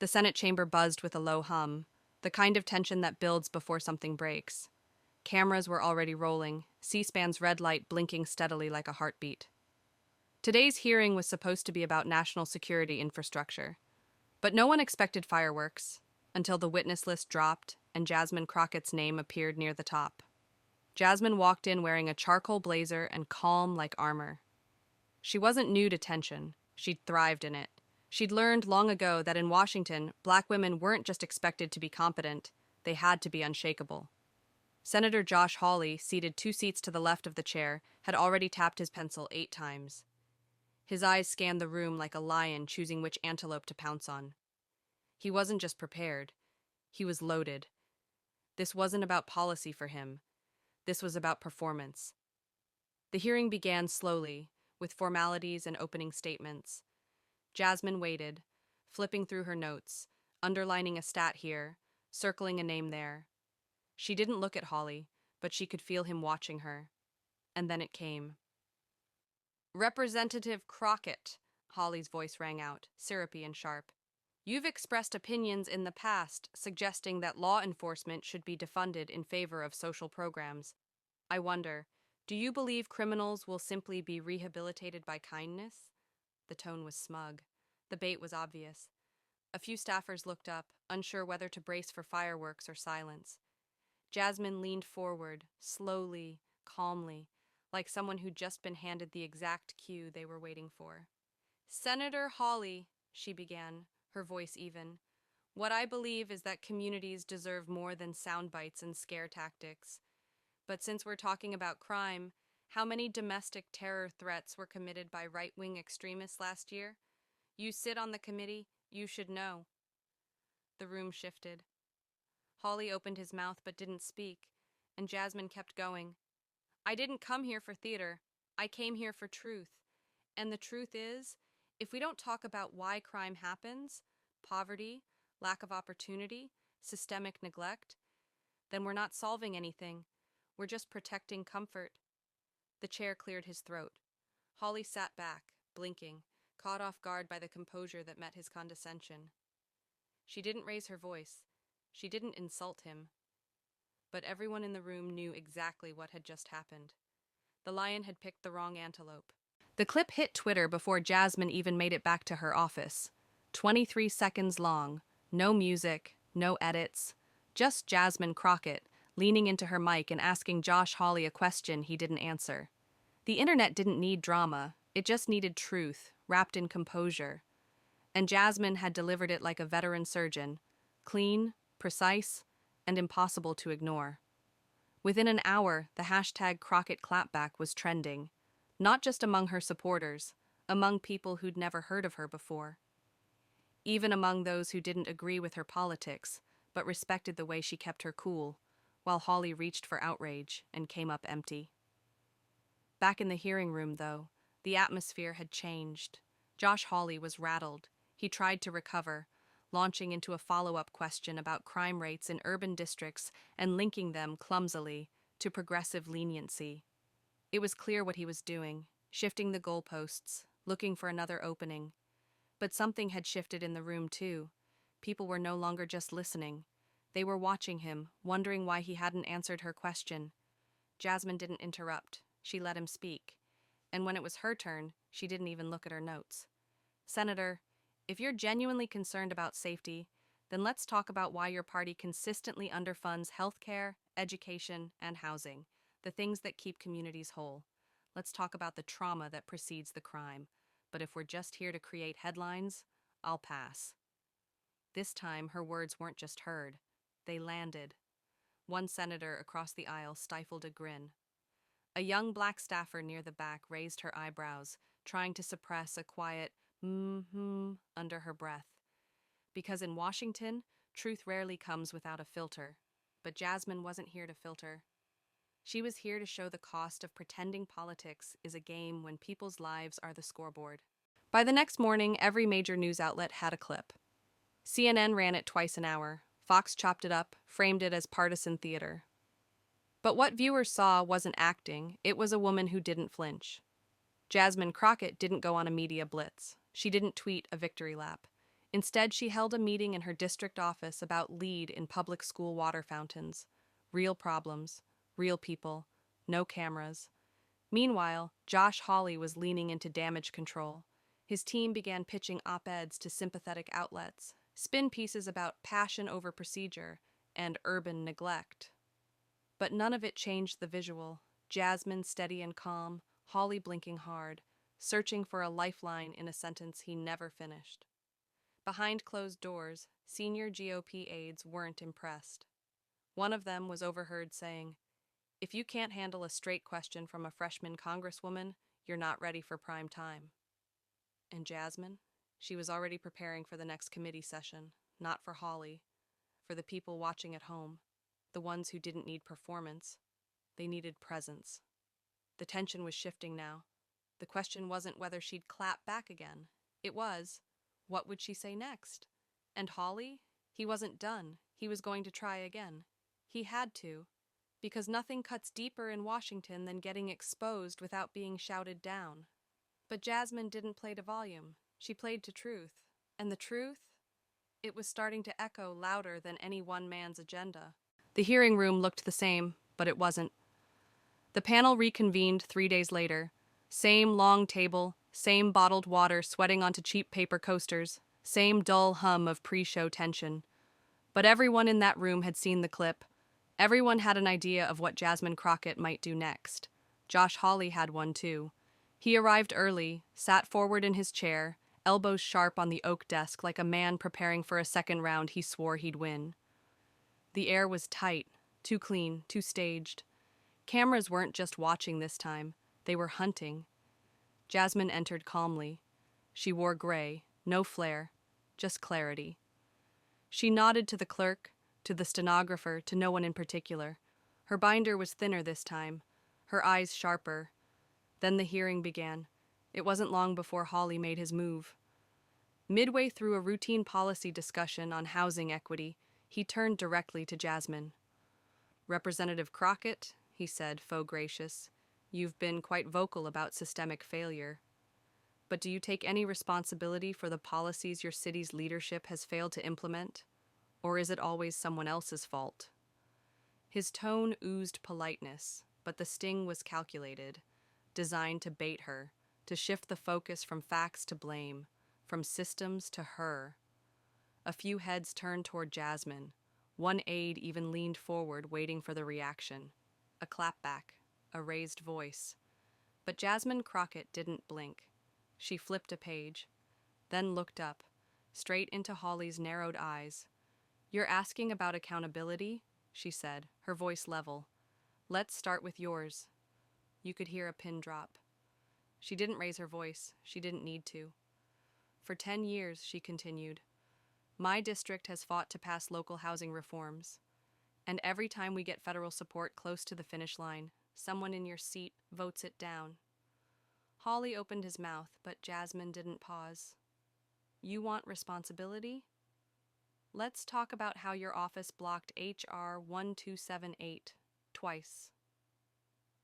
The Senate chamber buzzed with a low hum, the kind of tension that builds before something breaks. Cameras were already rolling, C-SPAN's red light blinking steadily like a heartbeat. Today's hearing was supposed to be about national security infrastructure, but no one expected fireworks until the witness list dropped and Jasmine Crockett's name appeared near the top. Jasmine walked in wearing a charcoal blazer and calm like armor. She wasn't new to tension. She'd thrived in it. She'd learned long ago that in Washington, black women weren't just expected to be competent, they had to be unshakable. Senator Josh Hawley, seated 2 seats to the left of the chair, had already tapped his pencil 8 times. His eyes scanned the room like a lion choosing which antelope to pounce on. He wasn't just prepared, he was loaded. This wasn't about policy for him. This was about performance. The hearing began slowly, with formalities and opening statements. Jasmine waited, flipping through her notes, underlining a stat here, circling a name there. She didn't look at Hawley, but she could feel him watching her. And then it came. Representative Crockett, Hawley's voice rang out, syrupy and sharp. You've expressed opinions in the past suggesting that law enforcement should be defunded in favor of social programs. I wonder, do you believe criminals will simply be rehabilitated by kindness? The tone was smug. The bait was obvious. A few staffers looked up, unsure whether to brace for fireworks or silence. Jasmine leaned forward, slowly, calmly, like someone who'd just been handed the exact cue they were waiting for. Senator Hawley, she began, her voice even, what I believe is that communities deserve more than sound bites and scare tactics. But since we're talking about crime, how many domestic terror threats were committed by right-wing extremists last year? You sit on the committee, you should know. The room shifted. Hawley opened his mouth but didn't speak, and Jasmine kept going. I didn't come here for theater. I came here for truth. And the truth is, if we don't talk about why crime happens, poverty, lack of opportunity, systemic neglect, then we're not solving anything. We're just protecting comfort. The chair cleared his throat. Hawley sat back, blinking, caught off guard by the composure that met his condescension. She didn't raise her voice. She didn't insult him. But everyone in the room knew exactly what had just happened. The lion had picked the wrong antelope. The clip hit Twitter before Jasmine even made it back to her office. 23 seconds long. No music, no edits. Just Jasmine Crockett, leaning into her mic and asking Josh Hawley a question he didn't answer. The internet didn't need drama. It just needed truth, wrapped in composure. And Jasmine had delivered it like a veteran surgeon. Clean, precise, and impossible to ignore. Within an hour, the hashtag Crockett clapback was trending, not just among her supporters, among people who'd never heard of her before. Even among those who didn't agree with her politics, but respected the way she kept her cool, while Hawley reached for outrage and came up empty. Back in the hearing room, though, the atmosphere had changed. Josh Hawley was rattled. He tried to recover, launching into a follow-up question about crime rates in urban districts and linking them, clumsily, to progressive leniency. It was clear what he was doing, shifting the goalposts, looking for another opening. But something had shifted in the room, too. People were no longer just listening. They were watching him, wondering why he hadn't answered her question. Jasmine didn't interrupt. She let him speak. And when it was her turn, she didn't even look at her notes. Senator, if you're genuinely concerned about safety, then let's talk about why your party consistently underfunds healthcare, education, and housing, the things that keep communities whole. Let's talk about the trauma that precedes the crime. But if we're just here to create headlines, I'll pass. This time, her words weren't just heard. They landed. One senator across the aisle stifled a grin. A young black staffer near the back raised her eyebrows, trying to suppress a quiet under her breath. Because in Washington, truth rarely comes without a filter. But Jasmine wasn't here to filter. She was here to show the cost of pretending politics is a game when people's lives are the scoreboard. By the next morning, every major news outlet had a clip. CNN ran it twice an hour. Fox chopped it up, framed it as partisan theater. But what viewers saw wasn't acting, it was a woman who didn't flinch. Jasmine Crockett didn't go on a media blitz. She didn't tweet a victory lap. Instead, she held a meeting in her district office about lead in public school water fountains. Real problems, real people, no cameras. Meanwhile, Josh Hawley was leaning into damage control. His team began pitching op-eds to sympathetic outlets, spin pieces about passion over procedure and urban neglect. But none of it changed the visual. Jasmine steady and calm, Hawley blinking hard, searching for a lifeline in a sentence he never finished. Behind closed doors, senior GOP aides weren't impressed. One of them was overheard saying, "If you can't handle a straight question from a freshman congresswoman, you're not ready for prime time." And Jasmine? She was already preparing for the next committee session, not for Hawley, for the people watching at home, the ones who didn't need performance. They needed presence. The tension was shifting now. The question wasn't whether she'd clap back again. It was, what would she say next? And Hawley? He wasn't done. He was going to try again. He had to, because nothing cuts deeper in Washington than getting exposed without being shouted down. But Jasmine didn't play to volume. She played to truth. And the truth? It was starting to echo louder than any one man's agenda. The hearing room looked the same, but it wasn't. The panel reconvened 3 days later. Same long table, same bottled water sweating onto cheap paper coasters, same dull hum of pre-show tension. But everyone in that room had seen the clip. Everyone had an idea of what Jasmine Crockett might do next. Josh Hawley had one too. He arrived early, sat forward in his chair, elbows sharp on the oak desk like a man preparing for a second round he swore he'd win. The air was tight, too clean, too staged. Cameras weren't just watching this time, they were hunting. Jasmine entered calmly. She wore gray, no flair, just clarity. She nodded to the clerk, to the stenographer, to no one in particular. Her binder was thinner this time, her eyes sharper. Then the hearing began. It wasn't long before Hawley made his move. Midway through a routine policy discussion on housing equity, he turned directly to Jasmine. "Representative Crockett," he said, faux gracious, "you've been quite vocal about systemic failure. But do you take any responsibility for the policies your city's leadership has failed to implement? Or is it always someone else's fault?" His tone oozed politeness, but the sting was calculated, designed to bait her, to shift the focus from facts to blame, from systems to her. A few heads turned toward Jasmine. One aide even leaned forward, waiting for the reaction. A clapback, a raised voice. But Jasmine Crockett didn't blink. She flipped a page, then looked up, straight into Hawley's narrowed eyes. "You're asking about accountability?" she said, her voice level. "Let's start with yours." You could hear a pin drop. She didn't raise her voice. She didn't need to. "For 10 years, she continued, my district has fought to pass local housing reforms. And every time we get federal support close to the finish line, someone in your seat votes it down." Hawley opened his mouth, but Jasmine didn't pause. "You want responsibility? Let's talk about how your office blocked H.R. 1278 twice.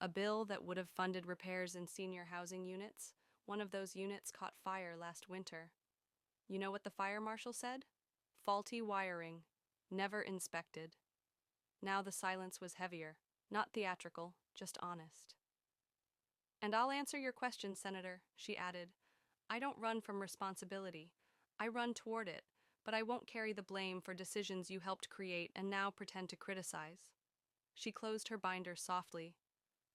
A bill that would have funded repairs in senior housing units. One of those units caught fire last winter. You know what the fire marshal said? Faulty wiring, never inspected." Now the silence was heavier, not theatrical, just honest. "And I'll answer your question, Senator," she added. "I don't run from responsibility. I run toward it, but I won't carry the blame for decisions you helped create and now pretend to criticize." She closed her binder softly.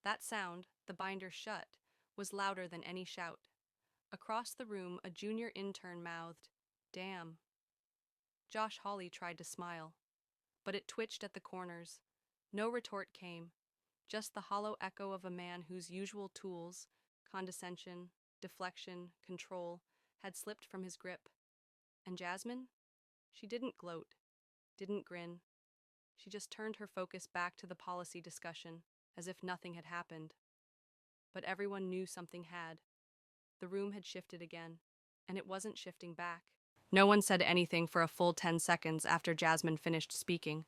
That sound, the binder shut, was louder than any shout. Across the room, a junior intern mouthed, "Damn." Josh Hawley tried to smile, but it twitched at the corners. No retort came, just the hollow echo of a man whose usual tools, condescension, deflection, control, had slipped from his grip. And Jasmine? She didn't gloat, didn't grin. She just turned her focus back to the policy discussion, as if nothing had happened. But everyone knew something had. The room had shifted again, and it wasn't shifting back. No one said anything for a full 10 seconds after Jasmine finished speaking.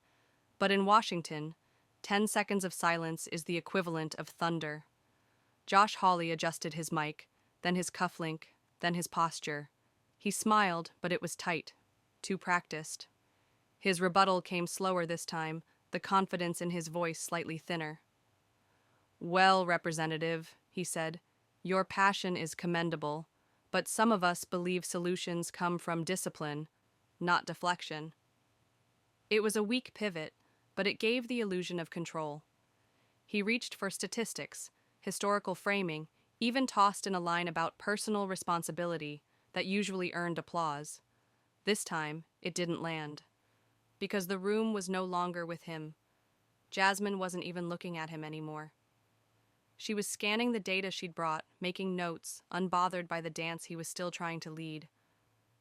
But in Washington, 10 seconds of silence is the equivalent of thunder. Josh Hawley adjusted his mic, then his cufflink, then his posture. He smiled, but it was tight, too practiced. His rebuttal came slower this time, the confidence in his voice slightly thinner. "Well, Representative," he said, "your passion is commendable, but some of us believe solutions come from discipline, not deflection." It was a weak pivot, but it gave the illusion of control. He reached for statistics, historical framing, even tossed in a line about personal responsibility that usually earned applause. This time, it didn't land. Because the room was no longer with him. Jasmine wasn't even looking at him anymore. She was scanning the data she'd brought, making notes, unbothered by the dance he was still trying to lead.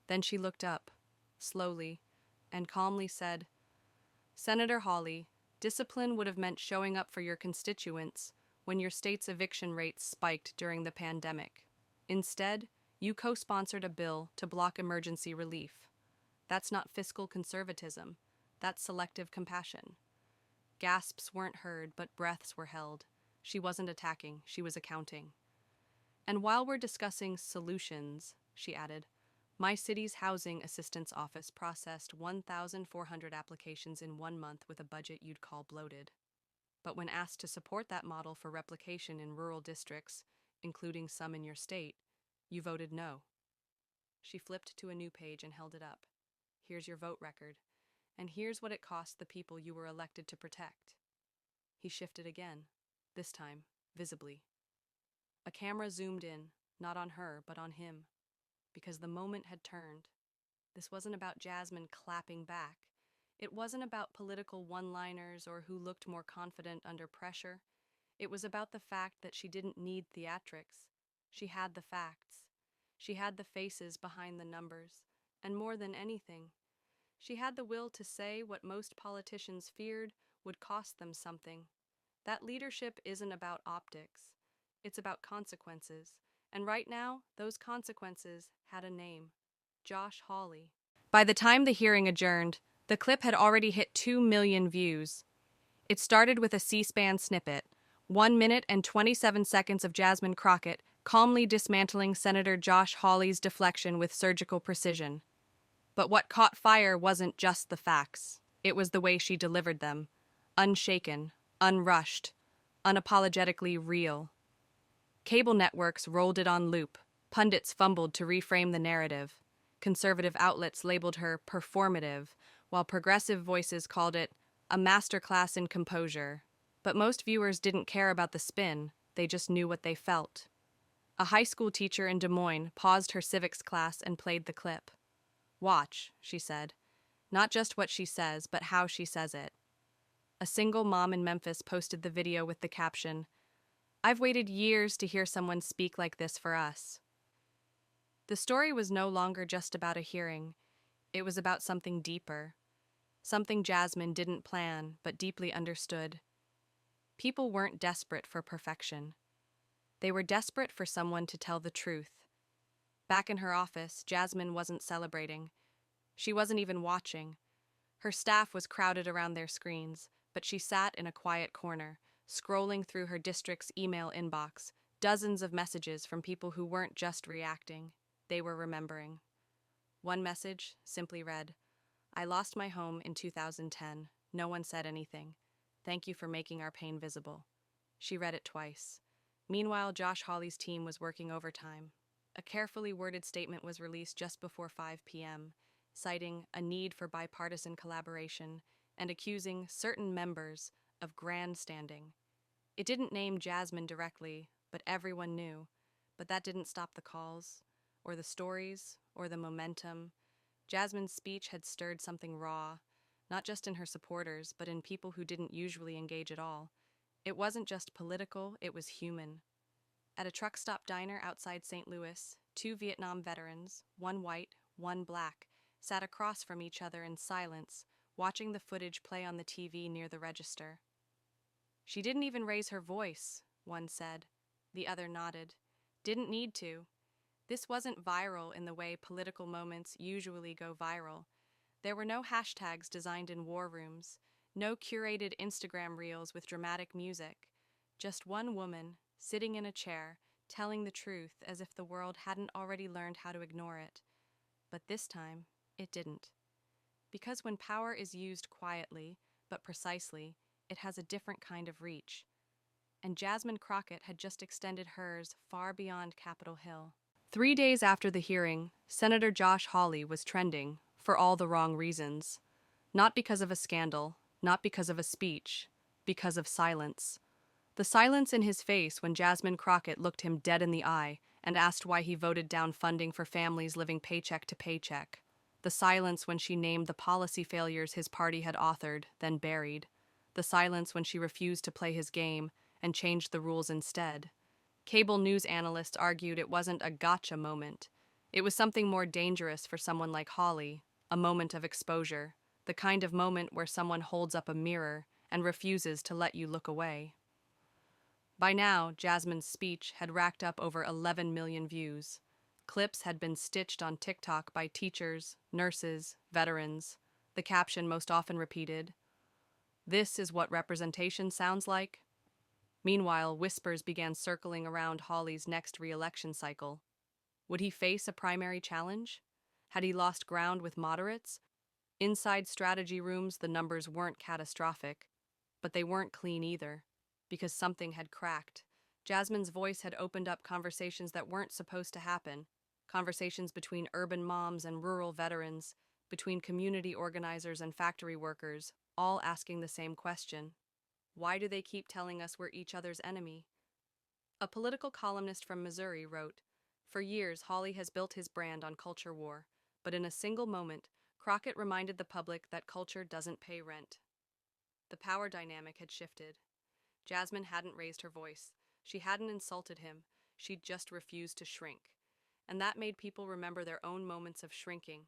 Then she looked up, slowly, and calmly said, "Senator Hawley, discipline would have meant showing up for your constituents when your state's eviction rates spiked during the pandemic. Instead, you co-sponsored a bill to block emergency relief. That's not fiscal conservatism. That's selective compassion." Gasps weren't heard, but breaths were held. She wasn't attacking, she was accounting. "And while we're discussing solutions," she added, "my city's housing assistance office processed 1,400 applications in 1 month with a budget you'd call bloated. But when asked to support that model for replication in rural districts, including some in your state, you voted no." She flipped to a new page and held it up. "Here's your vote record, and here's what it cost the people you were elected to protect." He shifted again, this time visibly. A camera zoomed in, not on her, but on him, because the moment had turned. This wasn't about Jasmine clapping back. It wasn't about political one-liners or who looked more confident under pressure. It was about the fact that she didn't need theatrics. She had the facts. She had the faces behind the numbers. And more than anything, she had the will to say what most politicians feared would cost them something. That leadership isn't about optics. It's about consequences. And right now, those consequences had a name: Josh Hawley. By the time the hearing adjourned, the clip had already hit 2 million views. It started with a C-SPAN snippet, 1 minute and 27 seconds of Jasmine Crockett calmly dismantling Senator Josh Hawley's deflection with surgical precision. But what caught fire wasn't just the facts. It was the way she delivered them. Unshaken, unrushed, unapologetically real. Cable networks rolled it on loop. Pundits fumbled to reframe the narrative. Conservative outlets labeled her performative, while progressive voices called it a masterclass in composure. But most viewers didn't care about the spin, they just knew what they felt. A high school teacher in Des Moines paused her civics class and played the clip. "Watch," she said. "Not just what she says, but how she says it." A single mom in Memphis posted the video with the caption, "I've waited years to hear someone speak like this for us." The story was no longer just about a hearing. It was about something deeper. Something Jasmine didn't plan, but deeply understood. People weren't desperate for perfection. They were desperate for someone to tell the truth. Back in her office, Jasmine wasn't celebrating. She wasn't even watching. Her staff was crowded around their screens, but she sat in a quiet corner, scrolling through her district's email inbox, dozens of messages from people who weren't just reacting. They were remembering. One message simply read, "I lost my home in 2010. No one said anything. Thank you for making our pain visible." She read it twice. Meanwhile, Josh Hawley's team was working overtime. A carefully worded statement was released just before 5 p.m., citing a need for bipartisan collaboration and accusing certain members of grandstanding. It didn't name Jasmine directly, but everyone knew. But that didn't stop the calls, or the stories, or the momentum. Jasmine's speech had stirred something raw, not just in her supporters, but in people who didn't usually engage at all. It wasn't just political, it was human. At a truck stop diner outside St. Louis, 2 Vietnam veterans, one white, one black, sat across from each other in silence, watching the footage play on the TV near the register. "She didn't even raise her voice," one said. The other nodded. "Didn't need to." This wasn't viral in the way political moments usually go viral. There were no hashtags designed in war rooms, no curated Instagram reels with dramatic music. Just one woman, sitting in a chair, telling the truth as if the world hadn't already learned how to ignore it. But this time, it didn't. Because when power is used quietly, but precisely, it has a different kind of reach. And Jasmine Crockett had just extended hers far beyond Capitol Hill. 3 days after the hearing, Senator Josh Hawley was trending for all the wrong reasons. Not because of a scandal, not because of a speech, because of silence. The silence in his face when Jasmine Crockett looked him dead in the eye and asked why he voted down funding for families living paycheck to paycheck. The silence when she named the policy failures his party had authored, then buried. The silence when she refused to play his game and changed the rules instead. Cable news analysts argued it wasn't a gotcha moment. It was something more dangerous for someone like Hawley, a moment of exposure, the kind of moment where someone holds up a mirror and refuses to let you look away. By now, Jasmine's speech had racked up over 11 million views. Clips had been stitched on TikTok by teachers, nurses, veterans. The caption most often repeated, "This is what representation sounds like." Meanwhile, whispers began circling around Hawley's next re-election cycle. Would he face a primary challenge? Had he lost ground with moderates? Inside strategy rooms, the numbers weren't catastrophic, but they weren't clean either, because something had cracked. Jasmine's voice had opened up conversations that weren't supposed to happen, conversations between urban moms and rural veterans, between community organizers and factory workers, all asking the same question. Why do they keep telling us we're each other's enemy? A political columnist from Missouri wrote, "For years, Hawley has built his brand on culture war, but in a single moment, Crockett reminded the public that culture doesn't pay rent." The power dynamic had shifted. Jasmine hadn't raised her voice. She hadn't insulted him. She'd just refused to shrink. And that made people remember their own moments of shrinking.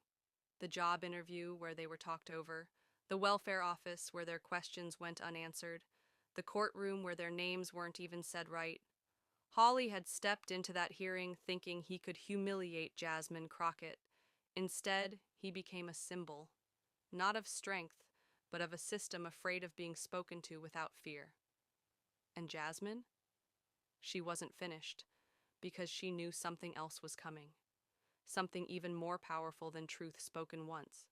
The job interview where they were talked over, the welfare office where their questions went unanswered, the courtroom where their names weren't even said right. Hawley had stepped into that hearing thinking he could humiliate Jasmine Crockett. Instead, he became a symbol, not of strength, but of a system afraid of being spoken to without fear. And Jasmine? She wasn't finished, because she knew something else was coming. Something even more powerful than truth spoken once.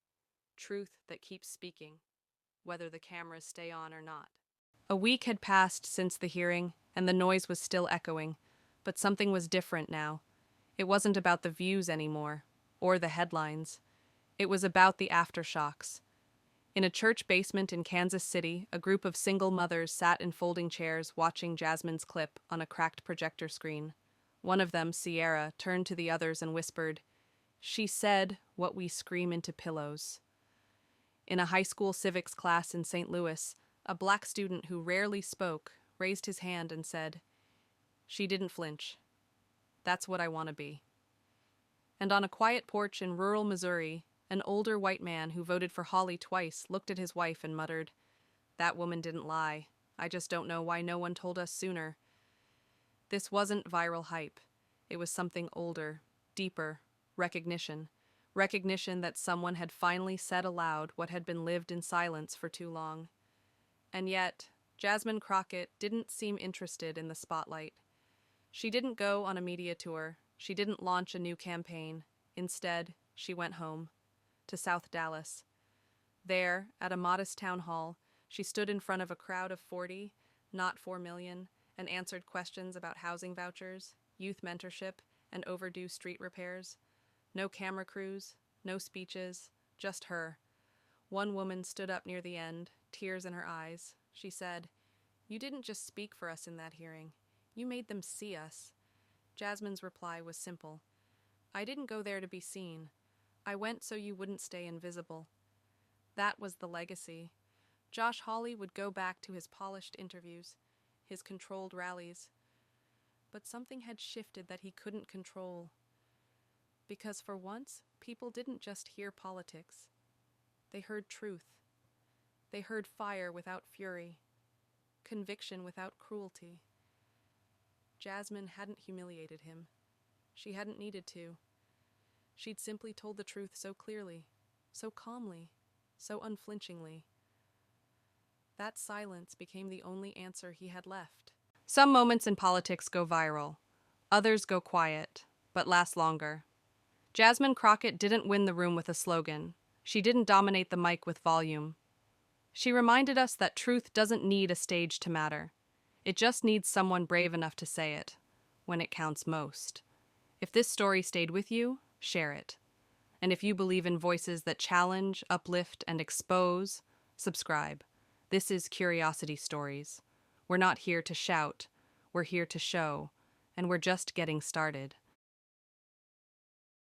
Truth that keeps speaking, whether the cameras stay on or not. A week had passed since the hearing, and the noise was still echoing, but something was different now. It wasn't about the views anymore, or the headlines. It was about the aftershocks. In a church basement in Kansas City, a group of single mothers sat in folding chairs watching Jasmine's clip on a cracked projector screen. One of them, Sierra, turned to the others and whispered, "She said what we scream into pillows." In a high school civics class in St. Louis, a black student who rarely spoke raised his hand and said, "She didn't flinch. That's what I want to be." And on a quiet porch in rural Missouri, an older white man who voted for Hawley twice looked at his wife and muttered, "That woman didn't lie. I just don't know why no one told us sooner." This wasn't viral hype. It was something older, deeper, recognition. Recognition that someone had finally said aloud what had been lived in silence for too long. And yet, Jasmine Crockett didn't seem interested in the spotlight. She didn't go on a media tour. She didn't launch a new campaign. Instead, she went home, to South Dallas. There, at a modest town hall, she stood in front of a crowd of 40, not 4 million, and answered questions about housing vouchers, youth mentorship, and overdue street repairs. No camera crews, no speeches, just her. One woman stood up near the end, tears in her eyes. She said, "You didn't just speak for us in that hearing. You made them see us." Jasmine's reply was simple. "I didn't go there to be seen. I went so you wouldn't stay invisible." That was the legacy. Josh Hawley would go back to his polished interviews, his controlled rallies. But something had shifted that he couldn't control. Because for once, people didn't just hear politics. They heard truth. They heard fire without fury, conviction without cruelty. Jasmine hadn't humiliated him. She hadn't needed to. She'd simply told the truth so clearly, so calmly, so unflinchingly. That silence became the only answer he had left. Some moments in politics go viral. Others go quiet, but last longer. Jasmine Crockett didn't win the room with a slogan. She didn't dominate the mic with volume. She reminded us that truth doesn't need a stage to matter. It just needs someone brave enough to say it, when it counts most. If this story stayed with you, share it. And if you believe in voices that challenge, uplift, and expose, subscribe. This is Curiosity Stories. We're not here to shout, we're here to show, and we're just getting started.